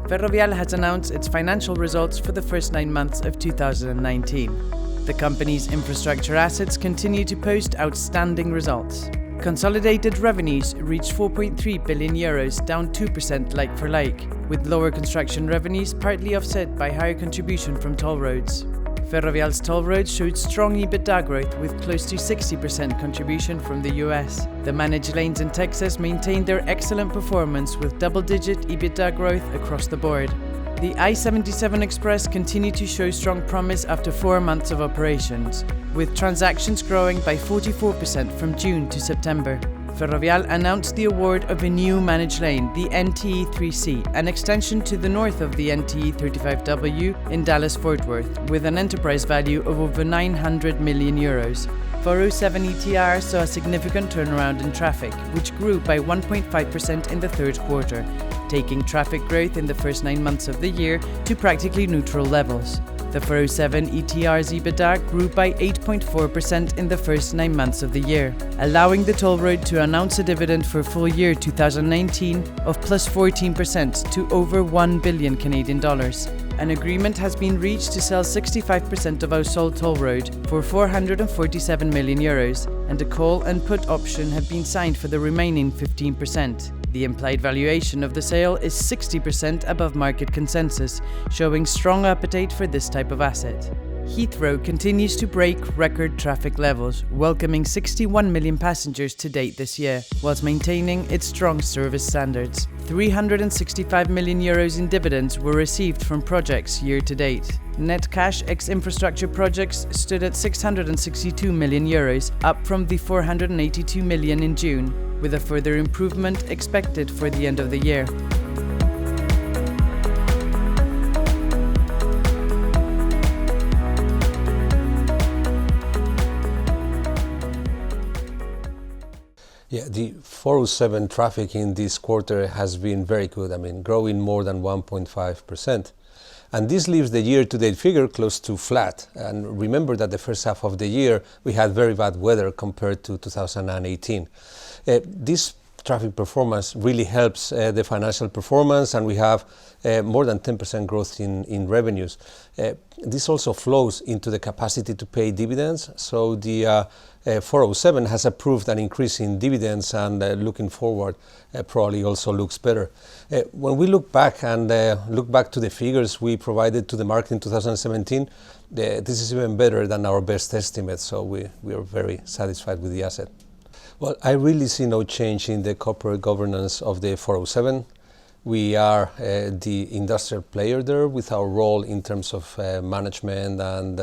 Ferrovial has announced its financial results for the first 9 months of 2019. The company's infrastructure assets continue to post outstanding results. Consolidated revenues reached €4.3 billion, down 2% like-for-like, with lower construction revenues partly offset by higher contribution from toll roads. Ferrovial's toll roads showed strong EBITDA growth with close to 60% contribution from the US. The managed lanes in Texas maintained their excellent performance with double-digit EBITDA growth across the board. The I-77 Express continued to show strong promise after 4 months of operations, with transactions growing by 44% from June to September. Ferrovial announced the award of a new managed lane, the NTE 3C, an extension to the north of the NTE 35W in Dallas-Fort Worth, with an enterprise value of over €900 million. 407 ETR saw a significant turnaround in traffic, which grew by 1.5% in the third quarter, taking traffic growth in the first 9 months of the year to practically neutral levels. The 407 ETR's EBITDA grew by 8.4% in the first 9 months of the year, allowing the toll road to announce a dividend for full year 2019 of plus 14% to over $1 billion Canadian dollars. An agreement has been reached to sell 65% of Ausol toll road for €447 million, and a call and put option have been signed for the remaining 15%. The implied valuation of the sale is 60% above market consensus, showing strong appetite for this type of asset. Heathrow continues to break record traffic levels, welcoming 61 million passengers to date this year, whilst maintaining its strong service standards. €365 million in dividends were received from projects year to date. Net cash ex-infrastructure projects stood at €662 million, up from the €482 million in June, with a further improvement expected for the end of the year. Yeah, the 407 traffic in this quarter has been very good. Growing more than 1.5%. And this leaves the year-to-date figure close to flat. And remember that the first half of the year we had very bad weather compared to 2018. This traffic performance really helps the financial performance, and we have more than 10% growth in revenues. This also flows into the capacity to pay dividends. So the 407 has approved an increase in dividends, and looking forward probably also looks better. When we look back to the figures we provided to the market in 2017, this is even better than our best estimate, so we are very satisfied with the asset. Well, I really see no change in the corporate governance of the 407. We are the industrial player there with our role in terms of management and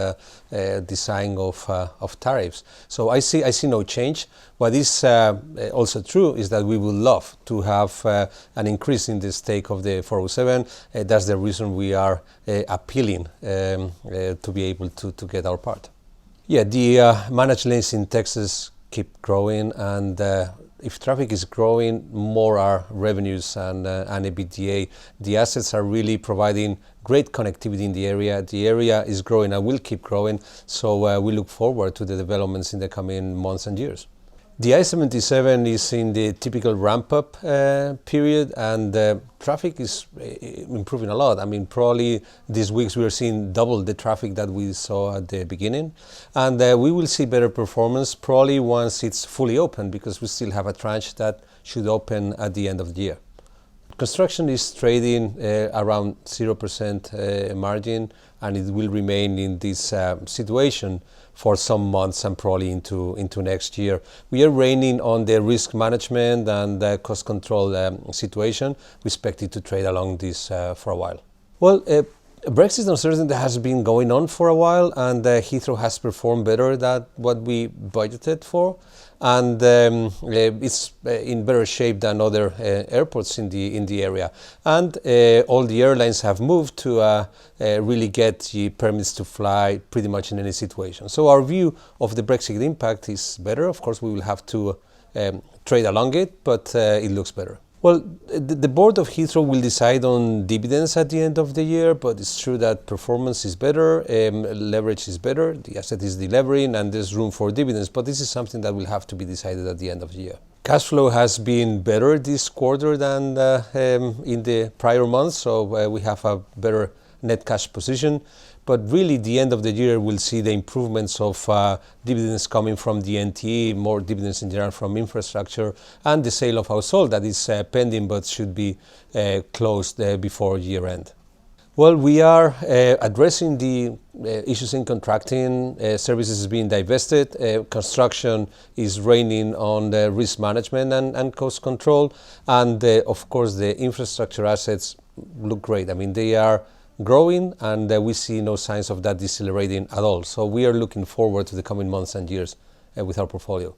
design of tariffs. So I see no change. What is also true is that we would love to have an increase in the stake of the 407. That's the reason we are appealing to be able to get our part. Yeah, the managed lanes in Texas keep growing, and if traffic is growing, more are revenues and EBITDA. The assets are really providing great connectivity in the area. The area is growing and will keep growing, so we look forward to the developments in the coming months and years. The I-77 is in the typical ramp-up period, and traffic is improving a lot. Probably these weeks we are seeing double the traffic that we saw at the beginning, and we will see better performance probably once it's fully open, because we still have a tranche that should open at the end of the year. Construction is trading around 0% margin, and it will remain in this situation for some months and probably into next year. We are reining on the risk management and the cost control situation. We expect it to trade along this for a while. Well, Brexit uncertainty has been going on for a while, and Heathrow has performed better than what we budgeted for, and it's in better shape than other airports in the area. And all the airlines have moved to really get the permits to fly pretty much in any situation. So our view of the Brexit impact is better. Of course, we will have to trade along it, but it looks better. Well, the board of Heathrow will decide on dividends at the end of the year, but it's true that performance is better, leverage is better, the asset is delevering, and there's room for dividends. But this is something that will have to be decided at the end of the year. Cash flow has been better this quarter than in the prior months, so we have a better net cash position. But really, the end of the year, we'll see the improvements of dividends coming from the NTE, more dividends in general from infrastructure, and the sale of Ausol that is pending but should be closed before year end. Well, we are addressing the issues in contracting, services is being divested, construction is reining on the risk management and cost control, and of course the infrastructure assets look great. I mean, they are growing and we see no signs of that decelerating at all. So we are looking forward to the coming months and years with our portfolio.